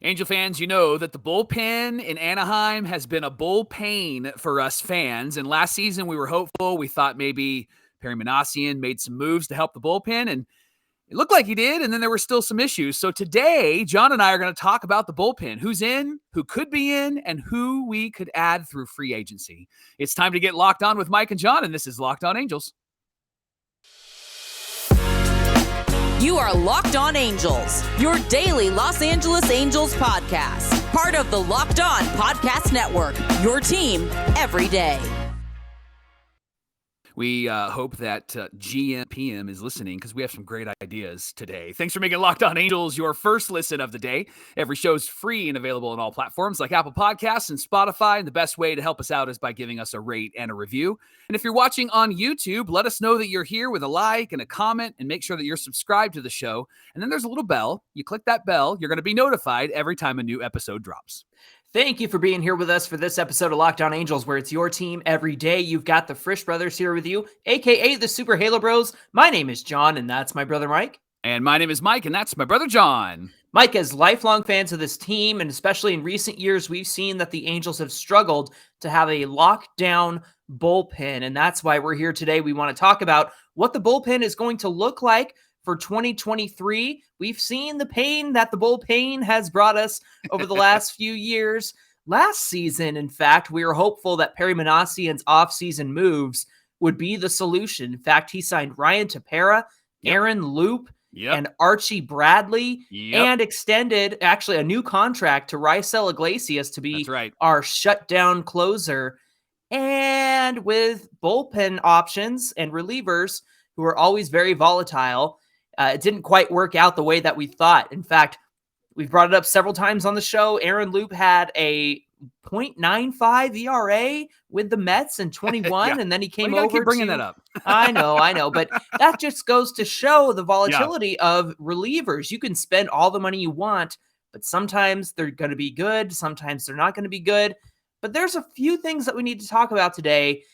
Angel fans, you know that the bullpen in Anaheim has been a bullpen for us fans. And last season, we were hopeful. We thought maybe Perry Manassian made some moves to help the bullpen, and it looked like he did, and then there were still some issues. So today, John and I are going to talk about the bullpen, who's in, who could be in, and who we could add through free agency. It's time to get locked on with Mike and John, and this is Locked On Angels. You are Locked On Angels, your daily Los Angeles Angels podcast. Part of the Locked On Podcast Network, your team every day. We hope that GMPM is listening because we have some great ideas today. Thanks for making Locked On Angels your first listen of the day. Every show is free and available on all platforms like Apple Podcasts and Spotify. And the best way to help us out is by giving us a rate and a review. And if you're watching on YouTube, let us know that you're here with a like and a comment, and make sure that you're subscribed to the show. And then there's a little bell. You click that bell, you're going to be notified every time a new episode drops. Thank you for being here with us for this episode of Locked On Angels, where it's your team every day. You've got the Frisch Brothers here with you, a.k.a. the Super Halo Bros. My name is John, and that's my brother Mike. And my name is Mike, and that's my brother John. Mike, as lifelong fans of this team, and especially in recent years, we've seen that the Angels have struggled to have a lockdown bullpen, and that's why we're here today. We want to talk about what the bullpen is going to look like for 2023. We've seen the pain that the bullpen has brought us over the last few years. Last season, in fact, we were hopeful that Perry Manassian's offseason moves would be the solution. In fact, he signed Ryan Tepera, Aaron Loup, and Archie Bradley, and extended actually a new contract to Raisel Iglesias to be our shutdown closer. And with bullpen options and relievers who are always very volatile, it didn't quite work out the way that we thought. In fact, we've brought it up several times on the show. Aaron Loup had a .95 ERA with the Mets in 21, and then he came over. Keep bringing that up. I know, but that just goes to show the volatility of relievers. You can spend all the money you want, but sometimes they're going to be good, sometimes they're not going to be good. But there's a few things that we need to talk about today,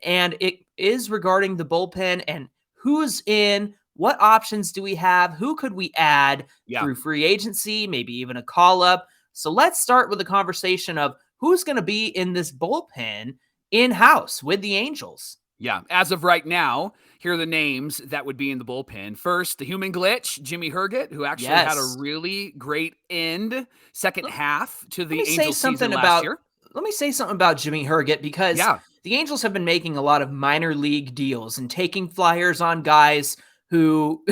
and it is regarding the bullpen and who's in. What options do we have? Who could we add through free agency, maybe even a call-up? So let's start with a conversation of who's going to be in this bullpen in-house with the Angels. Yeah, as of right now, here are the names that would be in the bullpen. First, the human glitch, Jimmy Herget, who actually had a really great second half to the Angels season last year. Let me say something about Jimmy Herget, because the Angels have been making a lot of minor league deals and taking flyers on guys who,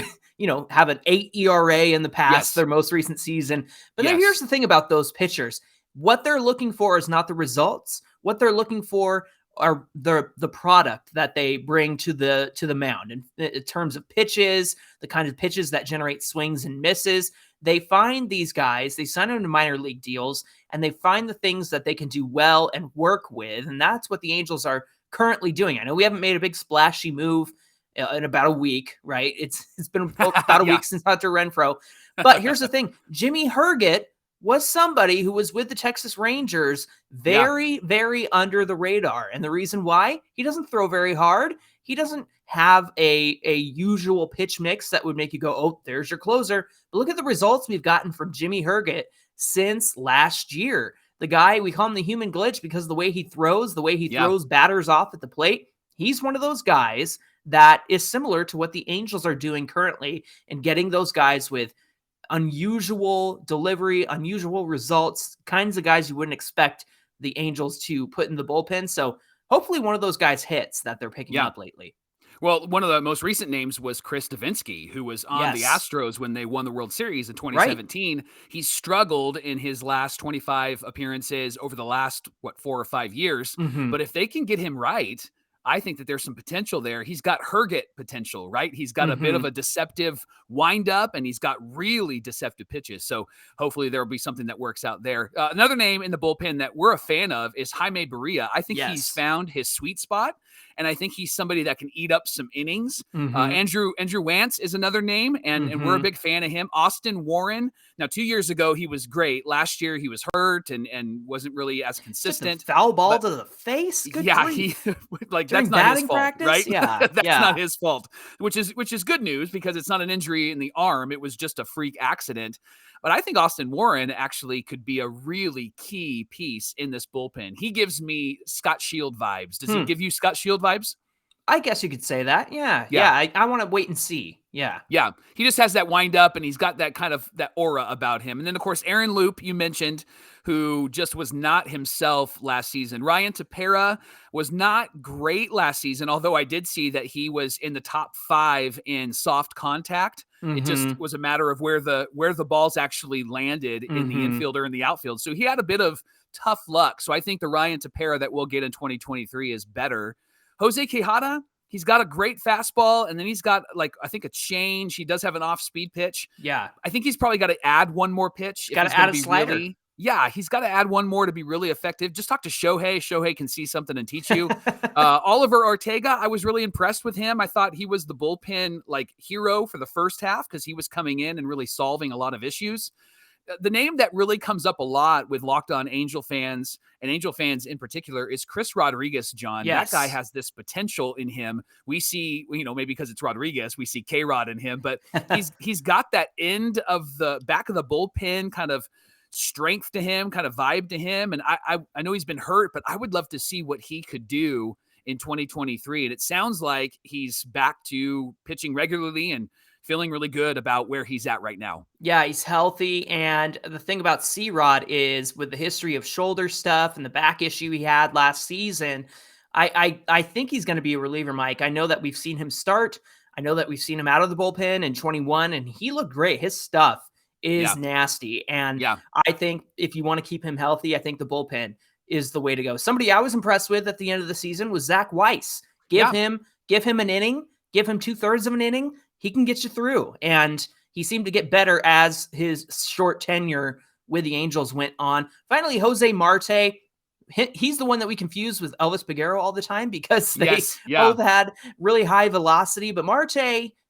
have an 8 ERA in the past, their most recent season. But then here's the thing about those pitchers. What they're looking for is not the results. What they're looking for are the product that they bring to the mound. In terms of pitches, the kind of pitches that generate swings and misses. They find these guys, they sign them to minor league deals, and they find the things that they can do well and work with. And that's what the Angels are currently doing. I know we haven't made a big splashy move in about a week, right? It's been about a week since Hunter Renfroe. But here's the thing. Jimmy Herget was somebody who was with the Texas Rangers very, very under the radar. And the reason why? He doesn't throw very hard. He doesn't have a usual pitch mix that would make you go, oh, there's your closer. But look at the results we've gotten from Jimmy Herget since last year. The guy, we call him the human glitch because of the way he throws, throws batters off at the plate. He's one of those guys that is similar to what the Angels are doing currently and getting those guys with unusual delivery, unusual results, kinds of guys you wouldn't expect the Angels to put in the bullpen. So hopefully one of those guys hits that they're picking up lately. Well, one of the most recent names was Chris Davinsky, who was on the Astros when they won the World Series in 2017. He struggled in his last 25 appearances over the last, 4 or 5 years. But if they can get him right, I think that there's some potential there. He's got Herget potential, right? He's got a bit of a deceptive windup, and he's got really deceptive pitches. So hopefully there will be something that works out there. Another name in the bullpen that we're a fan of is Jaime Barria. I think he's found his sweet spot, and I think he's somebody that can eat up some innings. Andrew Wantz is another name, and we're a big fan of him. Austin Warren, Now, 2 years ago, he was great. Last year, he was hurt and wasn't really as consistent. Just a foul ball to the face? Good grief. That's not his fault, practice? right? Yeah. That's not his fault, which is good news because it's not an injury in the arm. It was just a freak accident. But I think Austin Warren actually could be a really key piece in this bullpen. He gives me Scott Shield vibes. Does he give you Scott Shield vibes? I guess you could say that. Yeah. I want to wait and see. Yeah. He just has that wind up and he's got that kind of that aura about him. And then, of course, Aaron Loup, you mentioned, who just was not himself last season. Ryan Tepera was not great last season, although I did see that he was in the top 5 in soft contact. It just was a matter of where the balls actually landed in the infield or in the outfield. So he had a bit of tough luck. So I think the Ryan Tepera that we'll get in 2023 is better. Jose Quijada, he's got a great fastball, and then he's got, I think a change. He does have an off-speed pitch. Yeah. I think he's probably got to add one more pitch. Got to add a slider. He's got to add one more to be really effective. Just talk to Shohei. Shohei can see something and teach you. Oliver Ortega, I was really impressed with him. I thought he was the bullpen hero for the first half because he was coming in and really solving a lot of issues. The name that really comes up a lot with Locked On Angel fans, and Angel fans in particular, is Chris Rodriguez, John. Yes. That guy has this potential in him. We see, maybe because it's Rodriguez, we see K-Rod in him, but he's got that end of the back of the bullpen kind of strength to him, kind of vibe to him. And I know he's been hurt, but I would love to see what he could do in 2023. And it sounds like he's back to pitching regularly and feeling really good about where he's at right now. Yeah, he's healthy. And the thing about C-Rod is with the history of shoulder stuff and the back issue he had last season, I think he's going to be a reliever, Mike. I know that we've seen him start. I know that we've seen him out of the bullpen in 21, and he looked great. His stuff is nasty. And I think if you want to keep him healthy, I think the bullpen is the way to go. Somebody I was impressed with at the end of the season was Zach Weiss. Give him an inning, give him 2/3 of an inning. He can get you through. And he seemed to get better as his short tenure with the Angels went on. Finally, Jose Marte, he's the one that we confuse with Elvis Peguero all the time because they both had really high velocity. But Marte,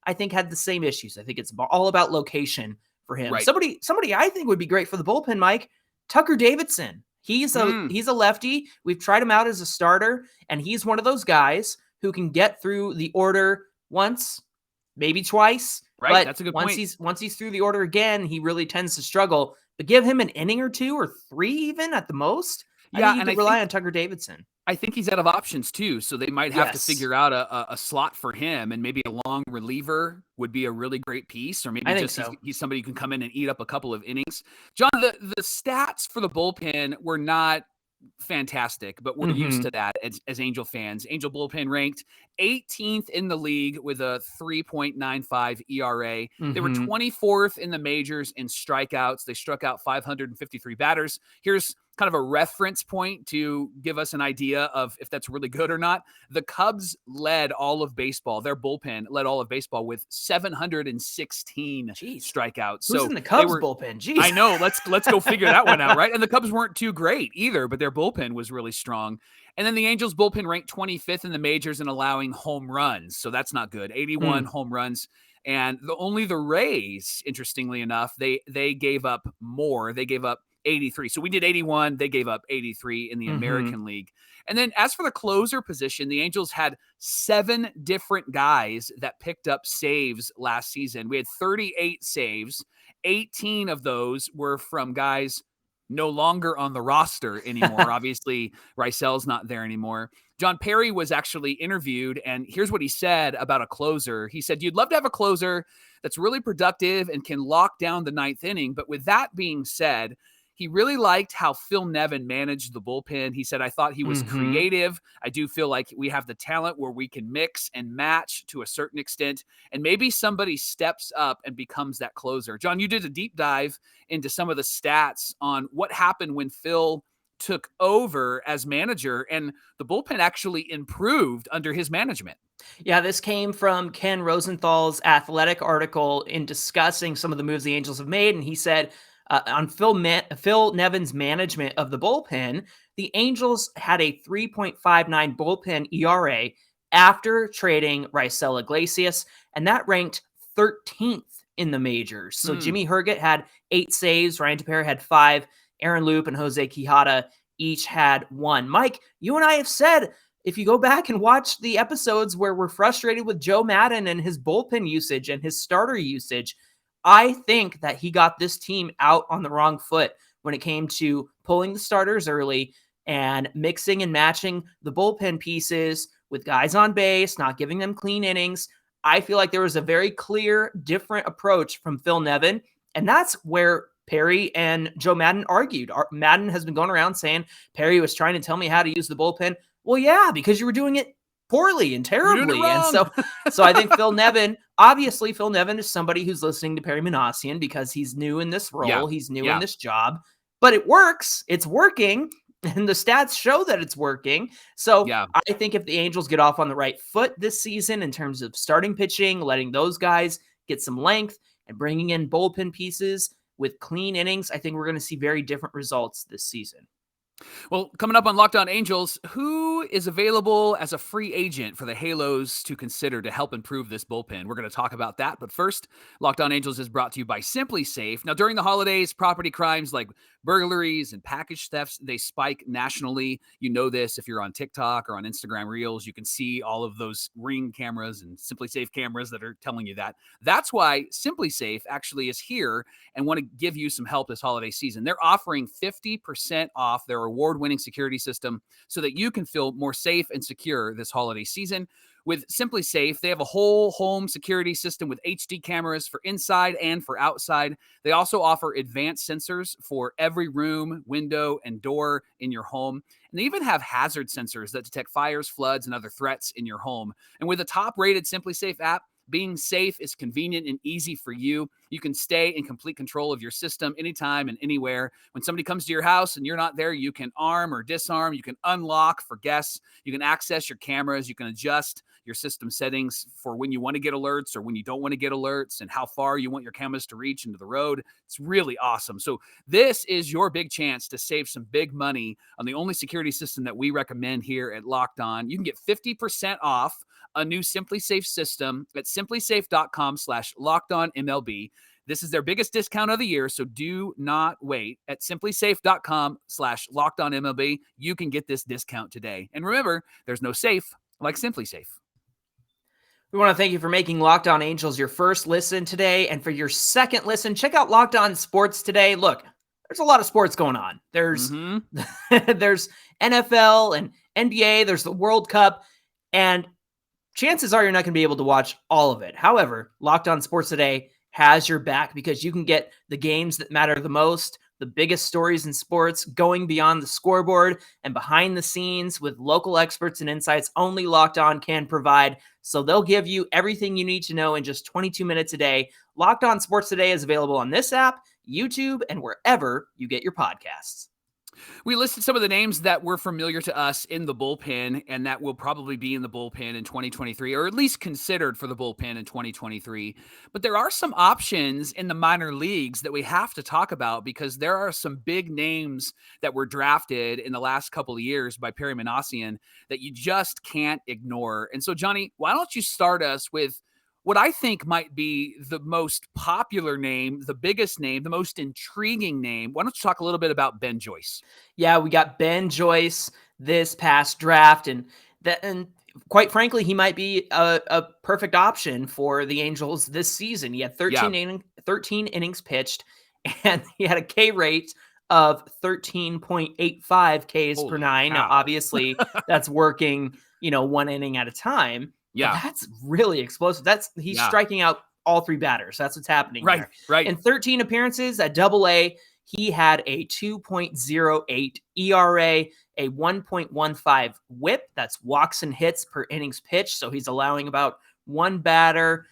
I think, had the same issues. I think it's all about location for him. Right. Somebody I think would be great for the bullpen, Mike, Tucker Davidson. He's a lefty. We've tried him out as a starter, and he's one of those guys who can get through the order once, maybe twice. Right, but that's a good point. Once he's through the order again, he really tends to struggle. But give him an inning or 2 or 3 even at the most. I think you can rely on Tucker Davidson. I think he's out of options too, so they might have to figure out a slot for him, and maybe a long reliever would be a really great piece, or maybe he's somebody who can come in and eat up a couple of innings. John, the stats for the bullpen were not fantastic, but we're used to that as Angel fans. Angel bullpen ranked 18th in the league with a 3.95 ERA. They were 24th in the majors in strikeouts. They struck out 553 batters. Here's kind of a reference point to give us an idea of if that's really good or not. The Cubs led all of baseball. Their bullpen led all of baseball with 716 strikeouts. Who's in the Cubs bullpen? Jeez. I know. Let's go figure that one out, right? And the Cubs weren't too great either, but their bullpen was really strong. And then the Angels bullpen ranked 25th in the majors in allowing home runs. So that's not good. 81 home runs. And only the Rays, interestingly enough, they gave up more. They gave up 83. So we did 81. They gave up 83 in the American League. And then as for the closer position, the Angels had 7 different guys that picked up saves last season. We had 38 saves. 18 of those were from guys no longer on the roster anymore. Obviously, Reisel's not there anymore. John Perry was actually interviewed, and here's what he said about a closer. He said, "You'd love to have a closer that's really productive and can lock down the 9th inning. But with that being said, he really liked how Phil Nevin managed the bullpen. He said, I thought he was creative. I do feel like we have the talent where we can mix and match to a certain extent. And maybe somebody steps up and becomes that closer." John, you did a deep dive into some of the stats on what happened when Phil took over as manager, and the bullpen actually improved under his management. Yeah, this came from Ken Rosenthal's Athletic article in discussing some of the moves the Angels have made. And he said, on Phil Nevin's management of the bullpen, the Angels had a 3.59 bullpen ERA after trading Raisel Iglesias, and that ranked 13th in the majors. So Jimmy Herget had 8 saves. Ryan Tepera had 5. Aaron Loup and Jose Quijada each had 1. Mike, you and I have said, if you go back and watch the episodes where we're frustrated with Joe Maddon and his bullpen usage and his starter usage, I think that he got this team out on the wrong foot when it came to pulling the starters early and mixing and matching the bullpen pieces with guys on base, not giving them clean innings. I feel like there was a very clear, different approach from Phil Nevin, and that's where Perry and Joe Maddon argued. Maddon has been going around saying Perry was trying to tell me how to use the bullpen. Well, yeah, because you were doing it poorly and terribly. And so I think Phil Nevin is somebody who's listening to Perry Minasian because he's new in this role. Yeah. He's new in this job, but it works. It's working. And the stats show that it's working. So I think if the Angels get off on the right foot this season in terms of starting pitching, letting those guys get some length and bringing in bullpen pieces with clean innings, I think we're going to see very different results this season. Well, coming up on Locked On Angels, who is available as a free agent for the Halos to consider to help improve this bullpen? We're going to talk about that. But first, Locked On Angels is brought to you by Simply Safe. Now, during the holidays, property crimes like burglaries and package thefts, they spike nationally. You know this if you're on TikTok or on Instagram Reels. You can see all of those Ring cameras and Simply Safe cameras that are telling you that. That's why Simply Safe actually is here and want to give you some help this holiday season. They're offering 50% off their award-winning security system so that you can feel more safe and secure this holiday season. With Simply Safe, they have a whole home security system with HD cameras for inside and for outside. They also offer advanced sensors for every room, window, and door in your home. And they even have hazard sensors that detect fires, floods, and other threats in your home. And with a top-rated Simply Safe app, being safe is convenient and easy for you. You can stay in complete control of your system anytime and anywhere. When somebody comes to your house and you're not there, you can arm or disarm. You can unlock for guests. You can access your cameras. You can adjust your system settings for when you want to get alerts or when you don't want to get alerts and how far you want your cameras to reach into the road. It's really awesome. So this is your big chance to save some big money on the only security system that we recommend here at Locked On. You can get 50% off a new Simply Safe system at simplysafe.com/lockedonmlb. This is their biggest discount of the year, so do not wait. At simplysafe.com/lockedonmlb, you can get this discount today. And remember, there's no safe like Simply Safe. We want to thank you for making Locked On Angels your first listen today. And for your second listen, check out Locked On Sports today. Look, there's a lot of sports going on. There's there's NFL and NBA. There's the World Cup. And chances are you're not going to be able to watch all of it. However, Locked On Sports Today has your back because you can get the games that matter the most, the biggest stories in sports, going beyond the scoreboard and behind the scenes with local experts and insights only Locked On can provide. So they'll give you everything you need to know in just 22 minutes a day. Locked On Sports Today is available on this app, YouTube, and wherever you get your podcasts. We listed some of the names that were familiar to us in the bullpen and that will probably be in the bullpen in 2023, or at least considered for the bullpen in 2023. But there are some options in the minor leagues that we have to talk about because there are some big names that were drafted in the last couple of years by Perry Minasian that you just can't ignore. And so, Johnny, why don't you start us with what I think might be the most popular name, the biggest name, the most intriguing name. Why don't you talk a little bit about Ben Joyce? Yeah, we got Ben Joyce this past draft, and quite frankly, he might be a perfect option for the Angels this season. He had 13 innings pitched, and he had a K rate of 13.85 Ks per nine. Now, obviously, that's working, one inning at a time. Yeah, that's really explosive. He's striking out all 3 batters. That's what's happening here. Right. In 13 appearances at Double-A, he had a 2.08 ERA, a 1.15 WHIP. That's walks and hits per innings pitched. So he's allowing about 1 batter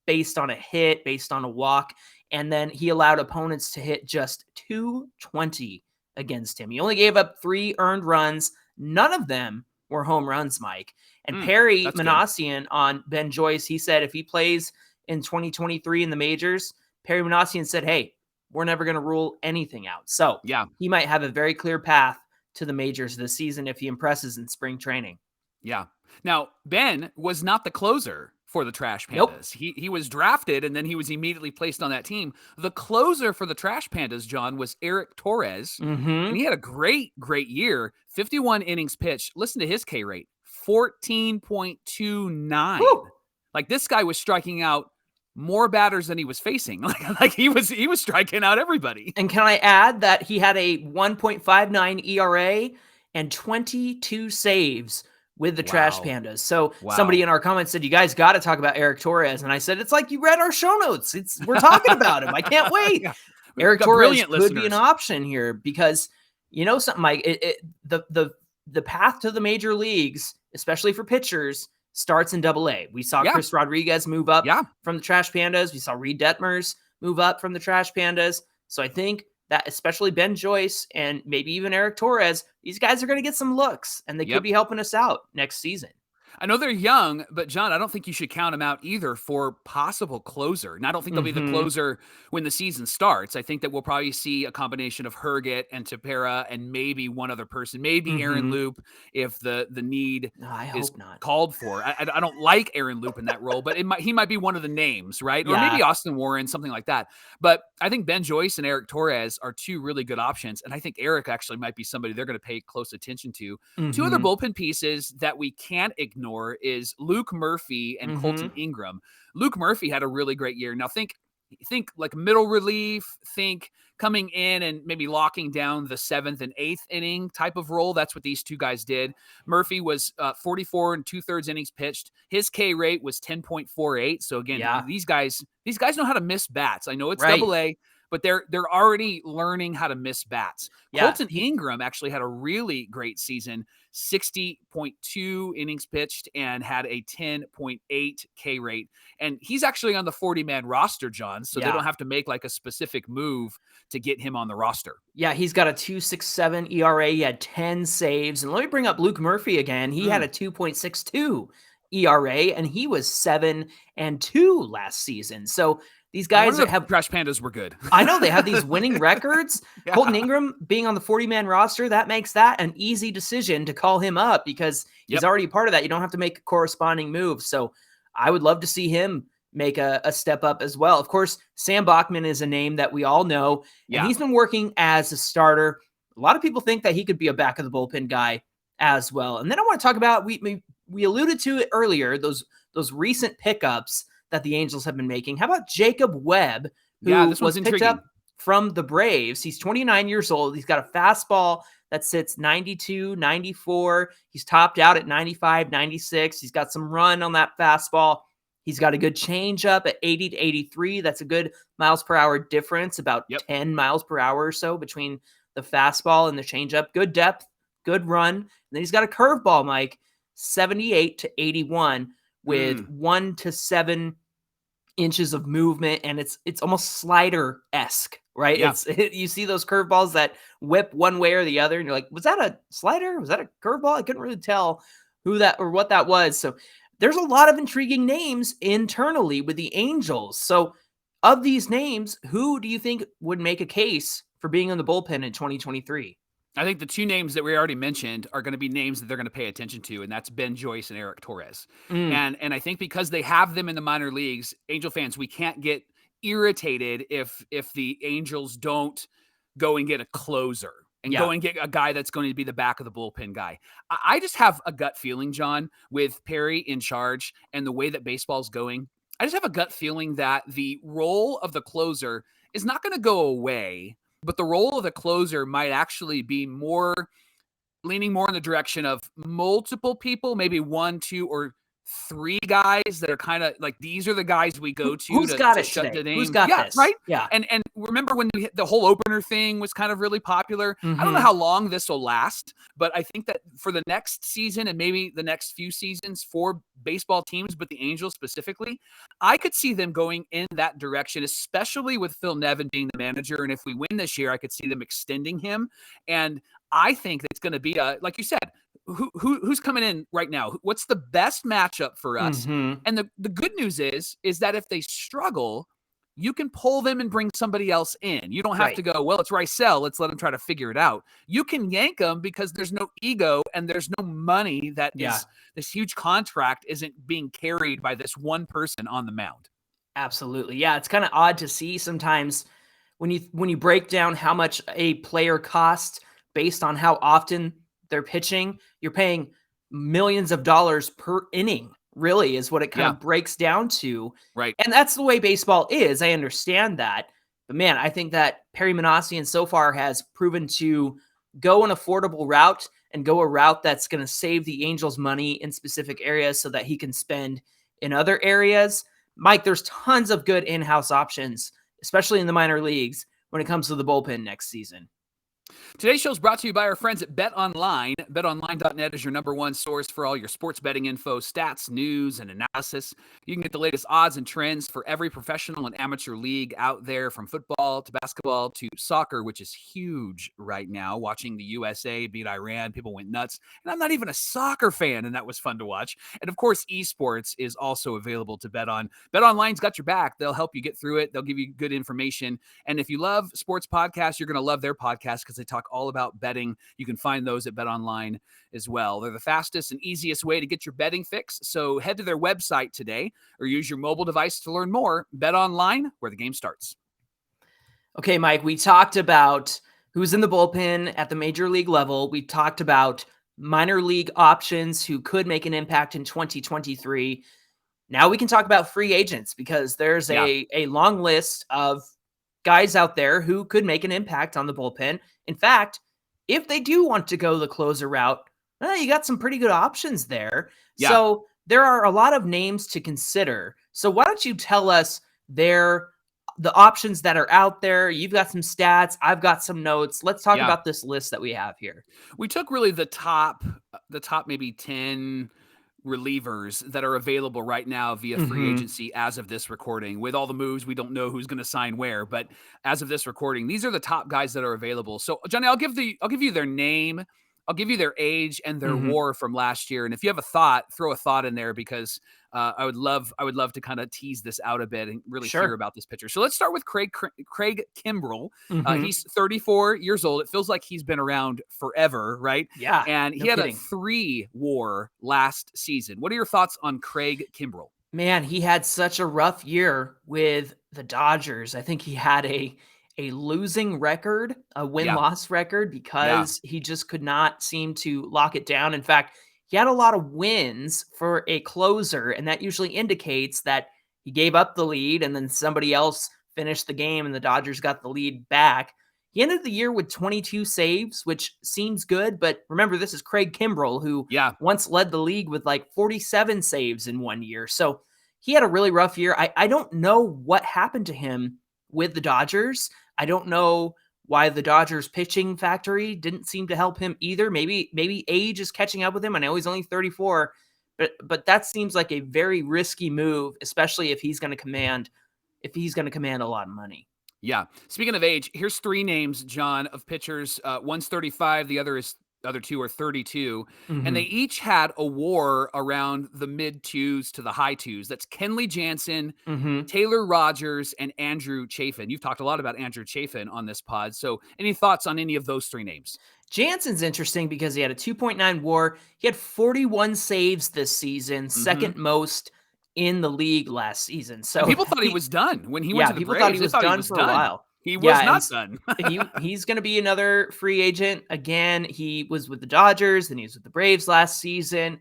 based on a hit, based on a walk. And then he allowed opponents to hit just 220 against him. He only gave up 3 earned runs. None of them were home runs, Mike. And Perry Minasian on Ben Joyce, he said if he plays in 2023 in the majors, Perry Minasian said, hey, we're never going to rule anything out. So he might have a very clear path to the majors this season if he impresses in spring training. Yeah. Now, Ben was not the closer for the Trash Pandas. Nope. He was drafted, and then he was immediately placed on that team. The closer for the Trash Pandas, John, was Eric Torres, and he had a great year. 51 innings pitched. Listen to his K rate, 14.29. Woo! Like, this guy was striking out more batters than he was facing. Like he was striking out everybody. And can I add that he had a 1.59 ERA and 22 saves with the Trash Pandas. So somebody in our comments said, you guys got to talk about Eric Torres. And I said, it's like you read our show notes. We're talking about him. I can't wait. Yeah. Eric Torres could be an option here because, you know something, Mike, the path to the major leagues, especially for pitchers, starts in AA. We saw Chris Rodriguez move up from the Trash Pandas. We saw Reed Detmers move up from the Trash Pandas. So I think that especially Ben Joyce and maybe even Eric Torres, these guys are going to get some looks, and they could be helping us out next season. I know they're young, but John, I don't think you should count them out either for possible closer. And I don't think they'll be the closer when the season starts. I think that we'll probably see a combination of Herget and Tepera and maybe one other person, maybe Aaron Loup if the need is called for. I don't like Aaron Loup in that role, but he might be one of the names, right? Or maybe Austin Warren, something like that. But I think Ben Joyce and Eric Torres are two really good options. And I think Eric actually might be somebody they're going to pay close attention to. Two other bullpen pieces that we can't ignore is Luke Murphy and Colton Ingram. Luke Murphy had a really great year. Now think like middle relief, think coming in and maybe locking down the 7th and 8th inning type of role. That's what these two guys did. Murphy was 44 and 2/3 innings pitched. His K rate was 10.48. So again, these guys know how to miss bats. I know it's AA, but they're already learning how to miss bats. Colton Ingram actually had a really great season, 60.2 innings pitched and had a 10.8 K rate. And he's actually on the 40-man roster, John, so they don't have to make like a specific move to get him on the roster. Yeah, he's got a 2.67 ERA. He had 10 saves. And let me bring up Luke Murphy again. He had a 2.62 ERA, and he was 7-2 last season. So these guys that have Trash Pandas were good. I know they have these winning records. Colton Ingram being on the 40-man roster, that makes that an easy decision to call him up because he's already part of that. You don't have to make a corresponding move. So I would love to see him make a step up as well. Of course, Sam Bachman is a name that we all know, and he's been working as a starter. A lot of people think that he could be a back of the bullpen guy as well. And then I want to talk about, we alluded to it earlier, those recent pickups that the Angels have been making. How about Jacob Webb, who was picked up from the Braves? He's 29 years old. He's got a fastball that sits 92, 94. He's topped out at 95, 96. He's got some run on that fastball. He's got a good changeup at 80 to 83. That's a good miles per hour difference, about 10 miles per hour or so between the fastball and the changeup. Good depth, good run. And then he's got a curveball, Mike, 78 to 81 with 1 to 7 inches of movement, and it's almost Slider-esque, right? You see those curveballs that whip one way or the other, and you're like, was that a slider? Was that a curveball? I couldn't really tell who that or what that was. So there's a lot of intriguing names internally with the Angels. So of these names, who do you think would make a case for being in the bullpen in 2023? I think the two names that we already mentioned are going to be names that they're going to pay attention to, and that's Ben Joyce and Eric Torres. And I think because they have them in the minor leagues, Angel fans, we can't get irritated if the Angels don't go and get a closer and go and get a guy that's going to be the back of the bullpen guy. I just have a gut feeling, John, with Perry in charge and the way that baseball's going. I just have a gut feeling that the role of the closer is not going to go away, but the role of the closer might actually be leaning more in the direction of multiple people, maybe 1, 2, or 3 guys that are kind of like, these are the guys we go to. Who's got it shut the name. Who's got this? Right? Yeah. And remember when the whole opener thing was kind of really popular? I don't know how long this will last, but I think that for the next season and maybe the next few seasons for baseball teams, but the Angels specifically, I could see them going in that direction, especially with Phil Nevin being the manager. And if we win this year, I could see them extending him. And I think it's going to be like you said, who's coming in right now? What's the best matchup for us? And the good news is that if they struggle, you can pull them and bring somebody else in. You don't have to go, well, it's Rysell, let's let them try to figure it out. You can yank them because there's no ego and there's no money that is this huge contract isn't being carried by this one person on the mound. Absolutely. Yeah, it's kind of odd to see sometimes when you break down how much a player costs based on how often they're pitching, you're paying millions of dollars per inning, really, is what it kind of breaks down to. Right. And that's the way baseball is. I understand that. But man, I think that Perry Minasian so far has proven to go an affordable route and go a route that's going to save the Angels money in specific areas so that he can spend in other areas. Mike, there's tons of good in-house options, especially in the minor leagues, when it comes to the bullpen next season. Today's show is brought to you by our friends at BetOnline. BetOnline.net is your number one source for all your sports betting info, stats, news, and analysis. You can get the latest odds and trends for every professional and amateur league out there, from football to basketball to soccer, which is huge right now. Watching the USA beat Iran, people went nuts. And I'm not even a soccer fan, and that was fun to watch. And of course, esports is also available to bet on. BetOnline's got your back. They'll help you get through it. They'll give you good information. And if you love sports podcasts, you're going to love their podcast because they talk all about betting. You can find those at BetOnline as well. They're the fastest and easiest way to get your betting fix. So head to their website today or use your mobile device to learn more. BetOnline, where the game starts. Okay, Mike, we talked about who's in the bullpen at the major league level. We talked about minor league options who could make an impact in 2023. Now we can talk about free agents because there's a long list of guys out there who could make an impact on the bullpen. In fact, if they do want to go the closer route, you got some pretty good options there. Yeah. So there are a lot of names to consider. So why don't you tell us the options that are out there? You've got some stats. I've got some notes. Let's talk about this list that we have here. We took really the top maybe 10 relievers that are available right now via free agency as of this recording. With all the moves, we don't know who's going to sign where, but as of this recording, these are the top guys that are available. So Johnny, I'll give you their name, I'll give you their age and their WAR from last year. And if you have a thought, throw a thought in there because I would love to kind of tease this out a bit and really hear about this pitcher. So let's start with Craig Kimbrell. He's 34 years old. It feels like he's been around forever, right? Yeah. And he had a 3 WAR last season. What are your thoughts on Craig Kimbrell? Man, he had such a rough year with the Dodgers. I think he had a losing record, a win-loss record, because he just could not seem to lock it down. In fact, he had a lot of wins for a closer, and that usually indicates that he gave up the lead and then somebody else finished the game and the Dodgers got the lead back. He ended the year with 22 saves, which seems good, but remember, this is Craig Kimbrell, who once led the league with like 47 saves in one year. So he had a really rough year. I don't know what happened to him with the Dodgers. I don't know why the Dodgers pitching factory didn't seem to help him either. Maybe age is catching up with him. I know he's only 34, but that seems like a very risky move, especially if he's going to command a lot of money. Yeah. Speaking of age, here's 3 names, John, of pitchers. One's 35, the other 2 are 32, and they each had a WAR around the mid 2s to the high 2s. That's Kenley Jansen, Taylor Rogers, and Andrew Chafin. You've talked a lot about Andrew Chafin on this pod. So any thoughts on any of those 3 names? Jansen's interesting because he had a 2.9 WAR. He had 41 saves this season, second most in the league last season. So and people thought he was done when he went to the Braves. Thought he was done for a while. He was not done. He's going to be another free agent. Again, he was with the Dodgers, and he was with the Braves last season.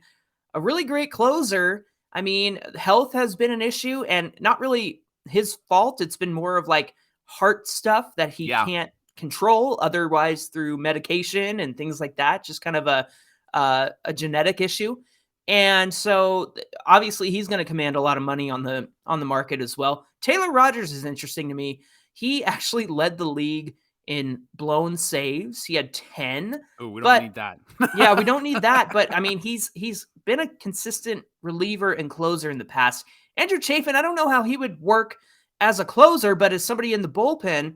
A really great closer. I mean, health has been an issue, and not really his fault. It's been more of like heart stuff that he can't control otherwise through medication and things like that. Just kind of a genetic issue. And so obviously he's going to command a lot of money on the market as well. Taylor Rogers is interesting to me. He actually led the league in blown saves. He had 10. Oh, we don't need that. Yeah, we don't need that. But I mean, he's been a consistent reliever and closer in the past. Andrew Chafin, I don't know how he would work as a closer, but as somebody in the bullpen,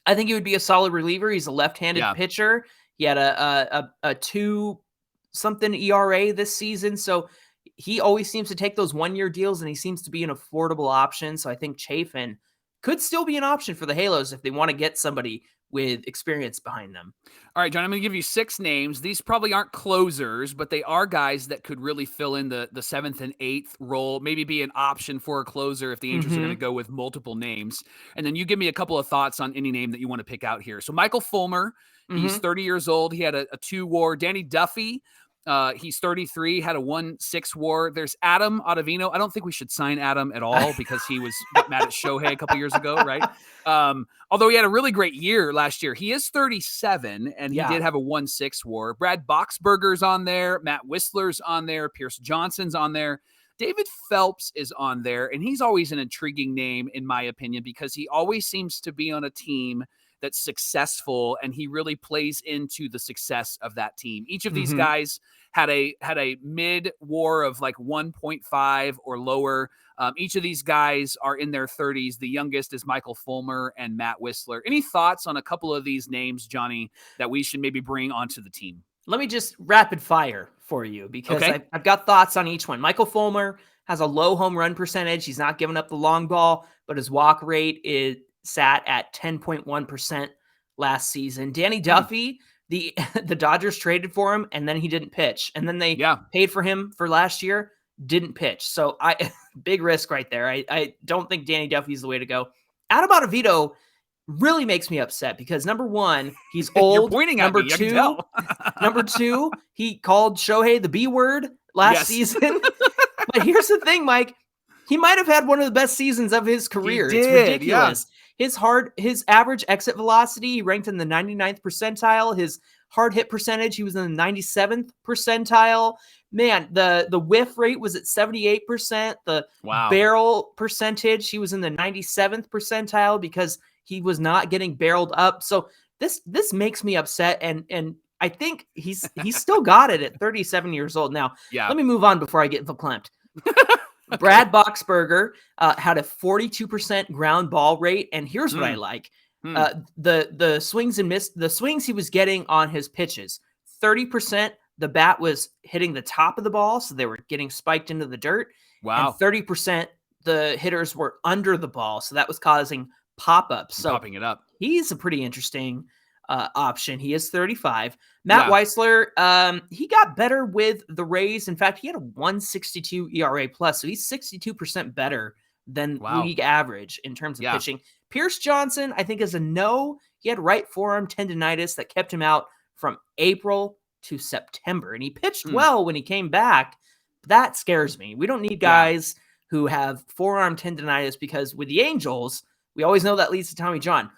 I think he would be a solid reliever. He's a left-handed pitcher. He had a 2-something ERA this season. So he always seems to take those 1-year deals, and he seems to be an affordable option. So I think Chafin could still be an option for the Halos if they want to get somebody with experience behind them. All right, John, I'm going to give you 6 names. These probably aren't closers, but they are guys that could really fill in the 7th and 8th role, maybe be an option for a closer if the Angels are going to go with multiple names. And then you give me a couple of thoughts on any name that you want to pick out here. So Michael Fulmer, he's 30 years old. He had a 2 WAR. Danny Duffy, he's 33, had a 1.6 WAR. There's Adam Ottavino. I don't think we should sign Adam at all because he got mad at Shohei a couple years ago, right? Although he had a really great year last year. He is 37, and he did have a 1.6 WAR. Brad Boxberger's on there. Matt Whistler's on there. Pierce Johnson's on there. David Phelps is on there, and he's always an intriguing name, in my opinion, because he always seems to be on a team that's successful, and he really plays into the success of that team. Each of these guys had a mid WAR of like 1.5 or lower. Each of these guys are in their 30s. The youngest is Michael Fulmer and Matt Whistler. Any thoughts on a couple of these names, Johnny, that we should maybe bring onto the team? Let me just rapid fire for you because I've got thoughts on each one. Michael Fulmer has a low home run percentage. He's not giving up the long ball, but his walk rate is sat at 10.1% last season. Danny Duffy, the Dodgers traded for him, and then he didn't pitch. And then they paid for him for last year, didn't pitch. So big risk right there. I don't think Danny Duffy is the way to go. Adam Ottavino really makes me upset because number one, he's old. You're pointing at me, I can tell. Number two, he called Shohei the B word last season. But here's the thing, Mike. He might have had one of the best seasons of his career. It's ridiculous. His average exit velocity, he ranked in the 99th percentile. His hard hit percentage, he was in the 97th percentile. Man, the whiff rate was at 78%. The barrel percentage, he was in the 97th percentile because he was not getting barreled up. So this makes me upset, and I think he's still got it at 37 years old. Now, let me move on before I get verklempt. Brad Boxberger had a 42% ground ball rate, and here's what I like: the swings and miss, the swings he was getting on his pitches. 30%, the bat was hitting the top of the ball, so they were getting spiked into the dirt. Wow! And 30%, the hitters were under the ball, so that was causing pop-ups. So popping it up. He's a pretty interesting option. He is 35. Matt Whistler, he got better with the Rays. In fact, he had a 1.62 ERA plus, so he's 62% better than league average in terms of pitching. Pierce Johnson, I think, is a no. He had right forearm tendonitis that kept him out from April to September, and he pitched well when he came back. That scares me. We don't need guys who have forearm tendonitis because with the Angels, we always know that leads to Tommy John.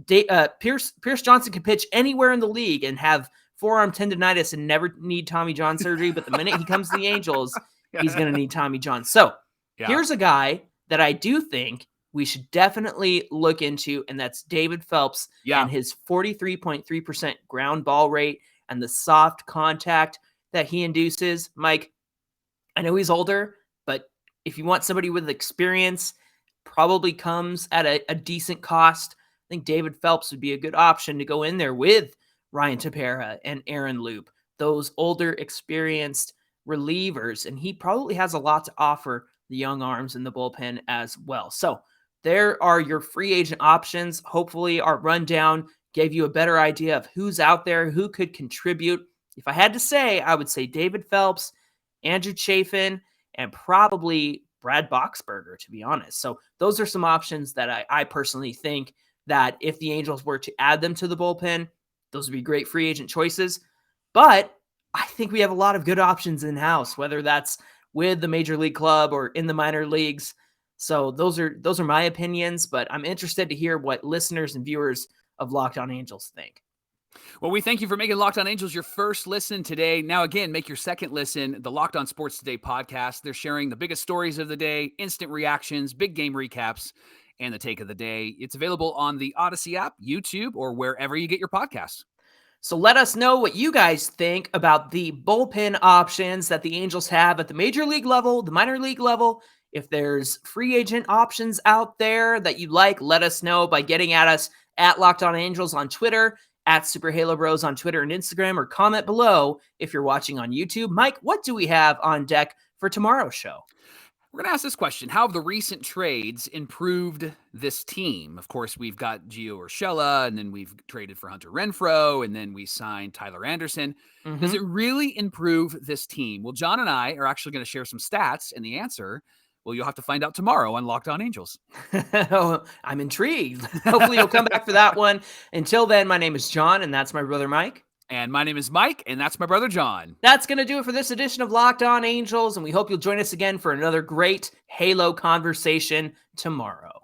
Pierce Johnson can pitch anywhere in the league and have forearm tendonitis and never need Tommy John surgery. But the minute he comes to the Angels, he's going to need Tommy John. So here's a guy that I do think we should definitely look into, and that's David Phelps and his 43.3% ground ball rate and the soft contact that he induces. Mike, I know he's older, but if you want somebody with experience, probably comes at a decent cost. I think David Phelps would be a good option to go in there with Ryan Tepera and Aaron Loup, those older, experienced relievers. And he probably has a lot to offer the young arms in the bullpen as well. So there are your free agent options. Hopefully our rundown gave you a better idea of who's out there, who could contribute. If I had to say, I would say David Phelps, Andrew Chafin, and probably Brad Boxberger, to be honest. So those are some options that I personally think that if the Angels were to add them to the bullpen, those would be great free agent choices. But I think we have a lot of good options in-house, whether that's with the major league club or in the minor leagues. So those are my opinions, but I'm interested to hear what listeners and viewers of Locked On Angels think. Well, we thank you for making Locked On Angels your first listen today. Now, again, make your second listen, the Locked On Sports Today podcast. They're sharing the biggest stories of the day, instant reactions, big game recaps, and the take of the day. It's available on the Odyssey app, YouTube, or wherever you get your podcasts. So let us know what you guys think about the bullpen options that the Angels have at the major league level, the minor league level. If there's free agent options out there that you like, let us know by getting at us at Locked On Angels on Twitter, at Super Halo Bros on Twitter and Instagram, or comment below if you're watching on YouTube. Mike, what do we have on deck for tomorrow's show? We're going to ask this question. How have the recent trades improved this team? Of course, we've got Gio Urshela, and then we've traded for Hunter Renfroe, and then we signed Tyler Anderson. Mm-hmm. Does it really improve this team? Well, John and I are actually going to share some stats, and the answer, well, you'll have to find out tomorrow on Locked On Angels. I'm intrigued. Hopefully you'll come back for that one. Until then, my name is John, and that's my brother Mike. And my name is Mike, and that's my brother John. That's going to do it for this edition of Locked On Angels, and we hope you'll join us again for another great Halo conversation tomorrow.